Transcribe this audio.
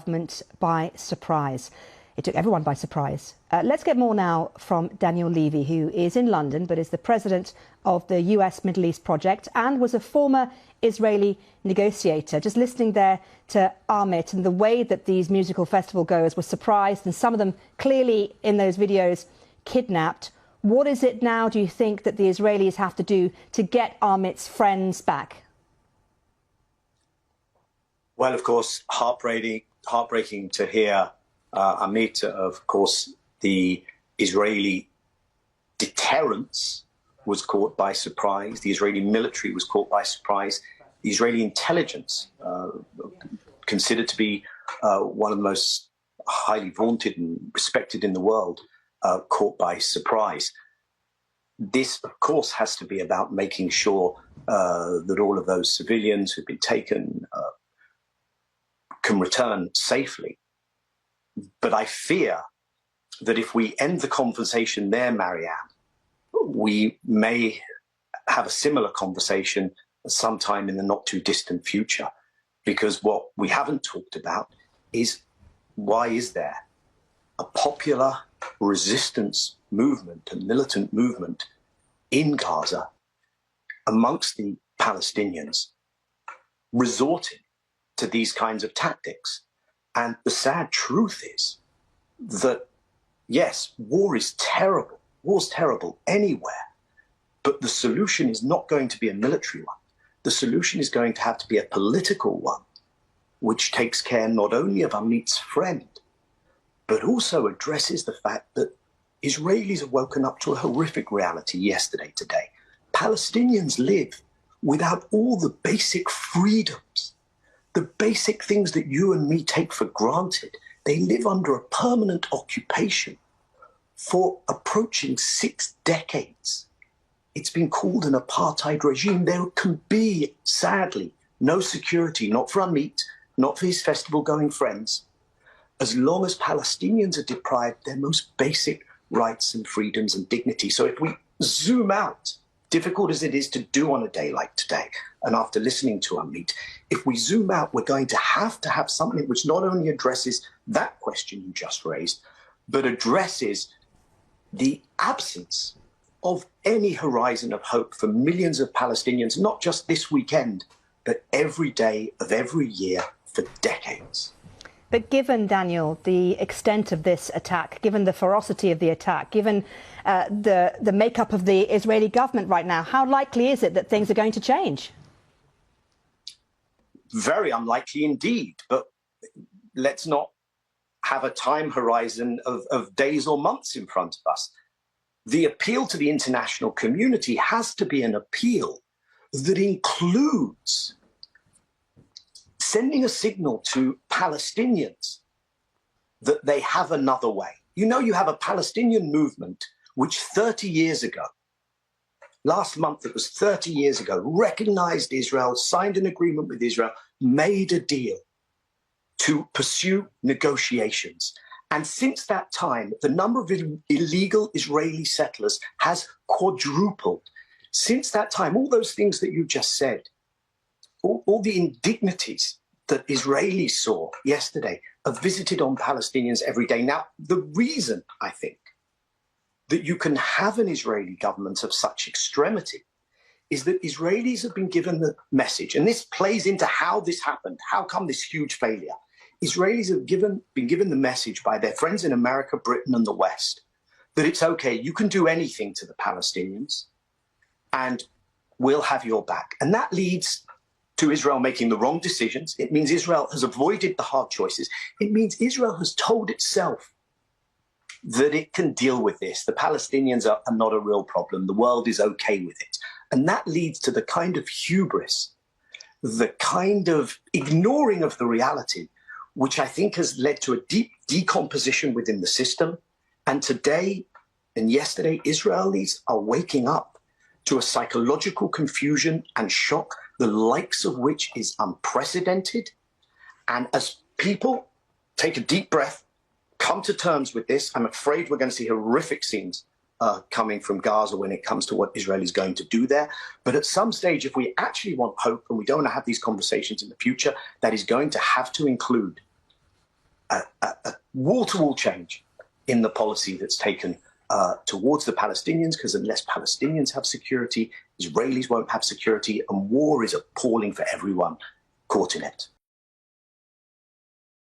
government by surprise. It took everyone by surprise. Let's get more now from Daniel Levy, who is in London but is the president of the US Middle East Project and was a former Israeli negotiator. Just listening there to Amit and the way that these musical festival goers were surprised, and some of them clearly in those videos kidnapped. What is it now, do you think, that the Israelis have to do to get Amit's friends back? Well, of course, heartbreaking to hear Amit. Of course, the Israeli deterrence was caught by surprise. The Israeli military was caught by surprise. The Israeli intelligence, considered to be one of the most highly vaunted and respected in the world, caught by surprise. This, of course, has to be about making sure that all of those civilians who've been taken can return safely. But I fear that if we end the conversation there, Marianne, we may have a similar conversation sometime in the not too distant future, because what we haven't talked about is why is there a popular resistance movement, a militant movement in Gaza amongst the Palestinians resorting to these kinds of tactics. And the sad truth is that, yes, war is terrible. War's terrible anywhere. But the solution is not going to be a military one. The solution is going to have to be a political one, which takes care not only of Amit's friend, but also addresses the fact that Israelis have woken up to a horrific reality yesterday, today. Palestinians live without all the basic freedoms, the basic things that you and me take for granted. They live under a permanent occupation for approaching 6 decades. It's been called an apartheid regime. There can be, sadly, no security, not for Amit, not for his festival-going friends, as long as Palestinians are deprived their most basic rights and freedoms and dignity. So if we zoom out, difficult as it is to do on a day like today, and after listening to Amit, if we zoom out, we're going to have something which not only addresses that question you just raised, but addresses the absence of any horizon of hope for millions of Palestinians, not just this weekend, but every day of every year for decades. But given, Daniel, the extent of this attack, given the ferocity of the attack, given the makeup of the Israeli government right now, how likely is it that things are going to change? Very unlikely indeed. But let's not have a time horizon of days or months in front of us. The appeal to the international community has to be an appeal that includes sending a signal to Palestinians that they have another way. You know, you have a Palestinian movement which 30 years ago, last month it was 30 years ago, recognized Israel, signed an agreement with Israel, made a deal to pursue negotiations. And since that time, the number of illegal Israeli settlers has quadrupled. Since that time, all those things that you just said, all the indignities that Israelis saw yesterday are visited on Palestinians every day. Now, the reason, I think, that you can have an Israeli government of such extremity is that Israelis have been given the message, and this plays into how this happened. How come this huge failure? Israelis have been given the message by their friends in America, Britain, and the West that it's okay, you can do anything to the Palestinians, and we'll have your back. And that leads to Israel making the wrong decisions. It means Israel has avoided the hard choices. It means Israel has told itself that it can deal with this. The Palestinians are not a real problem. The world is okay with it. And that leads to the kind of hubris, the kind of ignoring of the reality, which I think has led to a deep decomposition within the system. And today and yesterday, Israelis are waking up to a psychological confusion and shock, the likes of which is unprecedented. And as people take a deep breath, come to terms with this, I'm afraid we're going to see horrific scenes coming from Gaza when it comes to what Israel is going to do there. But at some stage, if we actually want hope and we don't want to have these conversations in the future, that is going to have to include a wall-to-wall change in the policy that's taken towards the Palestinians, because unless Palestinians have security, Israelis won't have security, and war is appalling for everyone caught in it.